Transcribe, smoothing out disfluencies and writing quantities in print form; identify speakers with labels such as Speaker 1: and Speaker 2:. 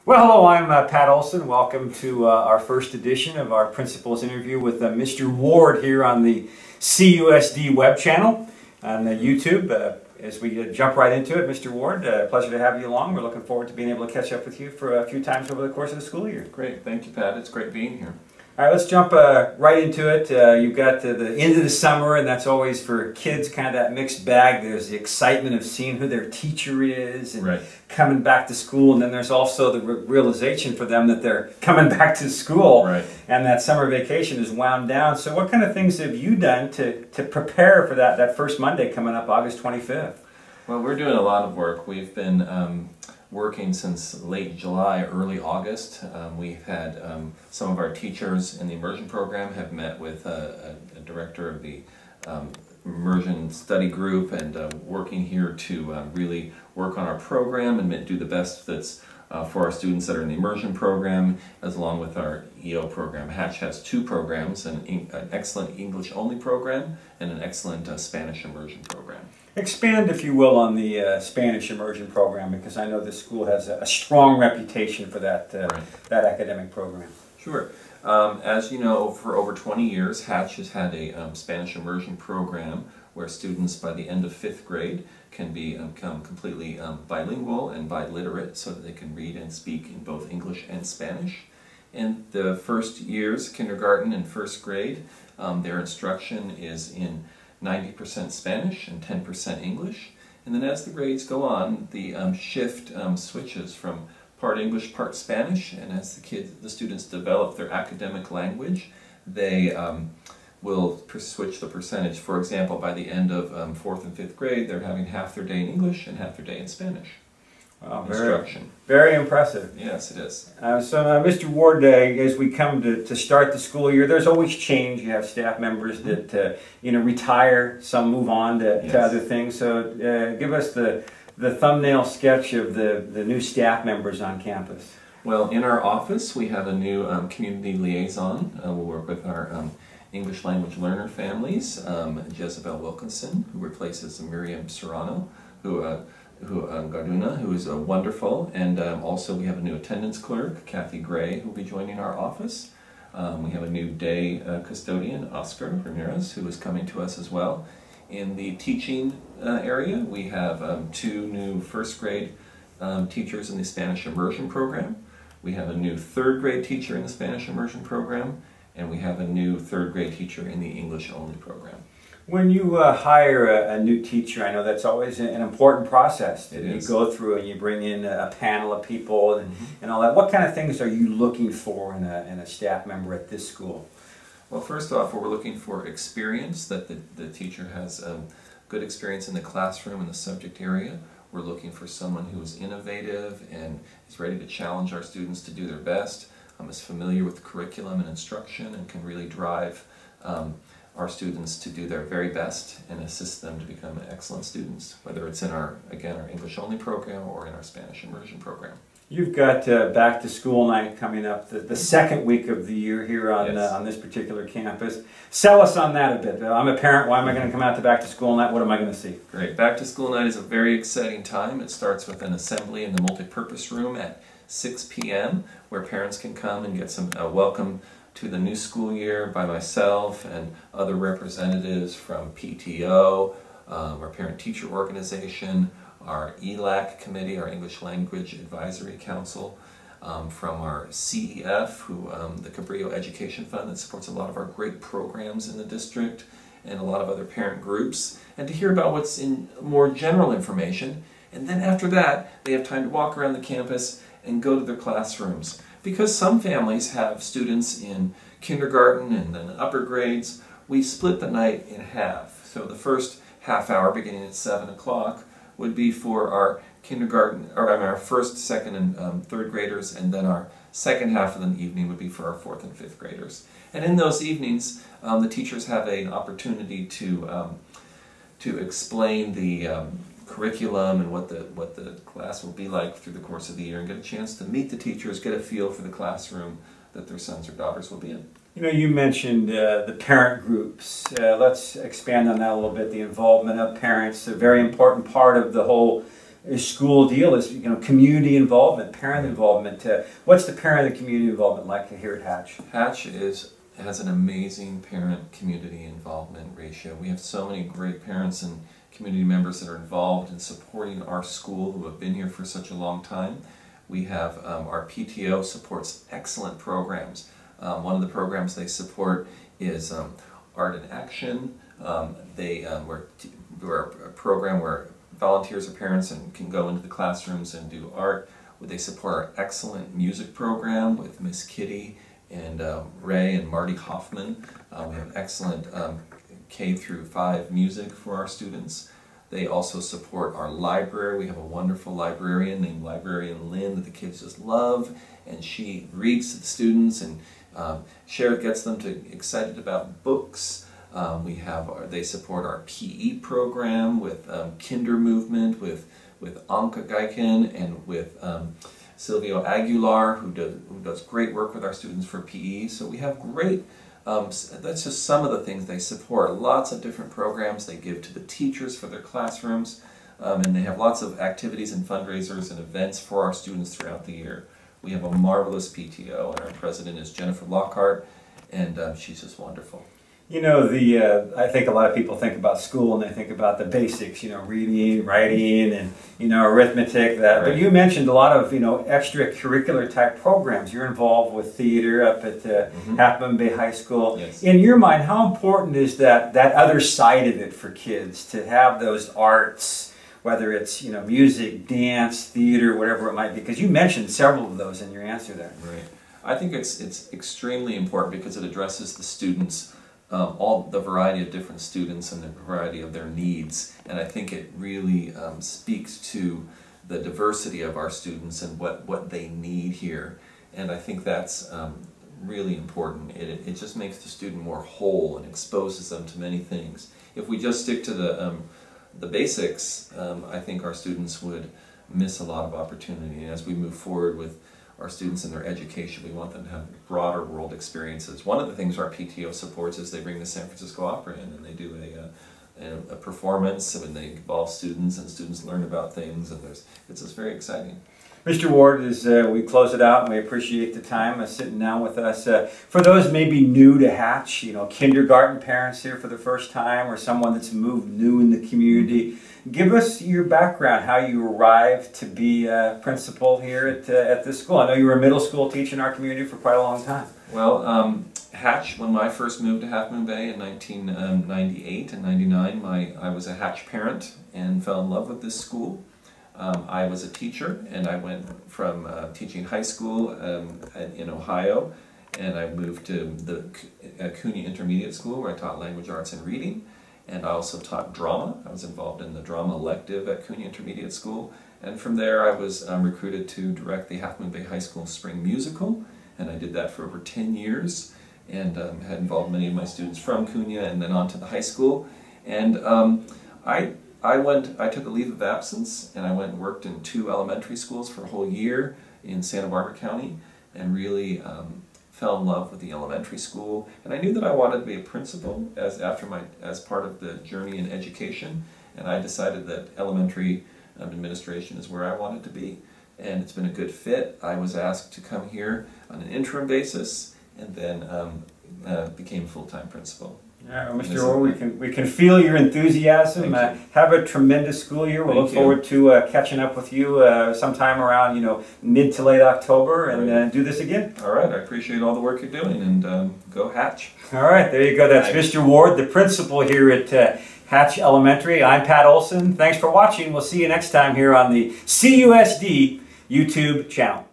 Speaker 1: Well, hello, I'm Pat Olson. Welcome to our first edition of our Principals Interview with Mr. Ward here on the CUSD web channel on YouTube. As we jump right into it, Mr. Ward, pleasure to have you along. We're looking forward to being able to catch up with you for a few times over the course of the school year.
Speaker 2: Great, thank you, Pat. It's great being here.
Speaker 1: All right, let's jump right into it. You've got the end of the summer, and that's always for kids kind of that mixed bag. There's the excitement of seeing who their teacher is and coming back to school, and then there's also the realization for them that they're coming back to school, and that summer vacation is wound down. So what kind of things have you done to prepare for that first Monday coming up, August 25th?
Speaker 2: Well, we're doing a lot of work. We've been working since late July, early August. We've had some of our teachers in the immersion program have met with a director of the immersion study group and working here to really work on our program and do the best that's for our students that are in the immersion program, as along with our EO program. Hatch has two programs, an excellent English-only program and an excellent Spanish immersion program.
Speaker 1: Expand, if you will, on the Spanish immersion program, because I know this school has a strong reputation for that, that academic program.
Speaker 2: Sure. As you know, for over 20 years, Hatch has had a Spanish immersion program where students by the end of 5th grade can become completely bilingual and biliterate so that they can read and speak in both English and Spanish. In the first years, kindergarten and 1st grade, their instruction is in 90% Spanish and 10% English. And then as the grades go on, the shift switches from part English, part Spanish, and as the students develop their academic language, they will switch the percentage. For example, by the end of 4th and 5th grade, they're having half their day in English and half their day in Spanish.
Speaker 1: Wow, very impressive.
Speaker 2: Yes, it is.
Speaker 1: Mr. Ward, as we come to start the school year, there's always change. You have staff members that retire, some move on to other things. So give us the thumbnail sketch of the new staff members on campus.
Speaker 2: Well, in our office, we have a new community liaison. We'll work with our English language learner families, Jezebel Wilkinson, who replaces Miriam Serrano, Garduna, who is wonderful, and also we have a new attendance clerk, Kathy Gray, who will be joining our office. We have a new day custodian, Oscar Ramirez, who is coming to us as well. In the teaching area, we have two new 1st grade teachers in the Spanish immersion program. We have a new 3rd grade teacher in the Spanish immersion program, and we have a new 3rd grade teacher in the English only program.
Speaker 1: When you hire a new teacher, I know that's always an important process that you go through, and you bring in a panel of people and all that. What kind of things are you looking for in a staff member at this school?
Speaker 2: Well, first off, we're looking for experience, that the teacher has good experience in the classroom and the subject area. We're looking for someone who is innovative and is ready to challenge our students to do their best, is familiar with curriculum and instruction, and can really drive our students to do their very best and assist them to become excellent students, whether it's in our English-only program or in our Spanish immersion program.
Speaker 1: You've got back to school night coming up, the second week of the year here on this particular campus. Sell us on that a bit. I'm a parent. Why am I going to come out to back to school night? What am I going to see?
Speaker 2: Great. Back to school night is a very exciting time. It starts with an assembly in the multipurpose room at 6 p.m. where parents can come and get some welcome to the new school year by myself and other representatives from PTO, our parent-teacher organization, our ELAC committee, our English Language Advisory Council, from our CEF, the Cabrillo Education Fund that supports a lot of our great programs in the district, and a lot of other parent groups, and to hear about what's in more general information. And then after that, they have time to walk around the campus and go to their classrooms. Because some families have students in kindergarten and then upper grades, we split the night in half. So the first half hour, beginning at 7 o'clock, would be for our kindergarten, or our 1st, 2nd, and 3rd graders, and then our second half of the evening would be for our 4th and 5th graders. And in those evenings, the teachers have an opportunity to explain the curriculum and what the class will be like through the course of the year, and get a chance to meet the teachers, get a feel for the classroom that their sons or daughters will be in.
Speaker 1: You know, you mentioned the parent groups. Let's expand on that a little bit. The involvement of parents, a very important part of the whole school deal is, you know, community involvement, parent involvement. What's the parent and community involvement like here at Hatch?
Speaker 2: Hatch has an amazing parent-community involvement ratio. We have so many great parents and community members that are involved in supporting our school who have been here for such a long time. We have our PTO supports excellent programs. One of the programs they support is Art in Action. We're a program where volunteers are parents and can go into the classrooms and do art. They support our excellent music program with Miss Kitty and Ray and Marty Hoffman. We have excellent K through 5 music for our students. They also support our library. We have a wonderful librarian named Librarian Lynn that the kids just love, and she reads to the students and gets them excited about books. They support our PE program with Kinder Movement, with Anka Geiken and with Silvio Aguilar, who does great work with our students for PE. So we have great, that's just some of the things they support. Lots of different programs they give to the teachers for their classrooms, and they have lots of activities and fundraisers and events for our students throughout the year. We have a marvelous PTO, and our president is Jennifer Lockhart, and she's just wonderful.
Speaker 1: You know, I think a lot of people think about school and they think about the basics, you know, reading, writing, and, you know, arithmetic, that. Right. But you mentioned a lot of, you know, extracurricular type programs. You're involved with theater up at Half Moon Bay High School.
Speaker 2: Yes.
Speaker 1: In your mind, how important is that other side of it for kids, to have those arts, whether it's, you know, music, dance, theater, whatever it might be? Because you mentioned several of those in your answer there.
Speaker 2: Right. I think it's extremely important because it addresses the students, all the variety of different students and the variety of their needs, and I think it really speaks to the diversity of our students and what they need here, and I think that's really important. It just makes the student more whole and exposes them to many things. If we just stick to the basics, I think our students would miss a lot of opportunity. And as we move forward with our students in their education, we want them to have broader world experiences. One of the things our PTO supports is they bring the San Francisco Opera in, and they do a performance, and they involve students, and students learn about things, and it's just very exciting.
Speaker 1: Mr. Ward, as we close it out, and we appreciate the time sitting down with us. For those maybe new to Hatch, you know, kindergarten parents here for the first time, or someone that's moved new in the community, give us your background, how you arrived to be a principal here at this school. I know you were a middle school teacher in our community for quite a long time.
Speaker 2: Well, Hatch, when I first moved to Half Moon Bay in 1998 and 99, I was a Hatch parent and fell in love with this school. I was a teacher, and I went from teaching high school in Ohio, and I moved to the Cunha Intermediate School, where I taught language arts and reading, and I also taught drama. I was involved in the drama elective at Cunha Intermediate School, and from there I was recruited to direct the Half Moon Bay High School Spring Musical, and I did that for over 10 years, and had involved many of my students from Cunha and then on to the high school, and I took a leave of absence, and I went and worked in 2 elementary schools for a whole year in Santa Barbara County, and really fell in love with the elementary school. And I knew that I wanted to be a principal as part of the journey in education, and I decided that elementary administration is where I wanted to be, and it's been a good fit. I was asked to come here on an interim basis, and then became full-time principal.
Speaker 1: Yeah, well, Mr. Orr, we can feel your enthusiasm. Have a tremendous school year. We'll look forward to catching up with you sometime around, you know, mid to late October, and do this again.
Speaker 2: All right, I appreciate all the work you're doing, and go Hatch.
Speaker 1: All right, there you go. That's Mr. Ward, the principal here at Hatch Elementary. I'm Pat Olson. Thanks for watching. We'll see you next time here on the CUSD YouTube channel.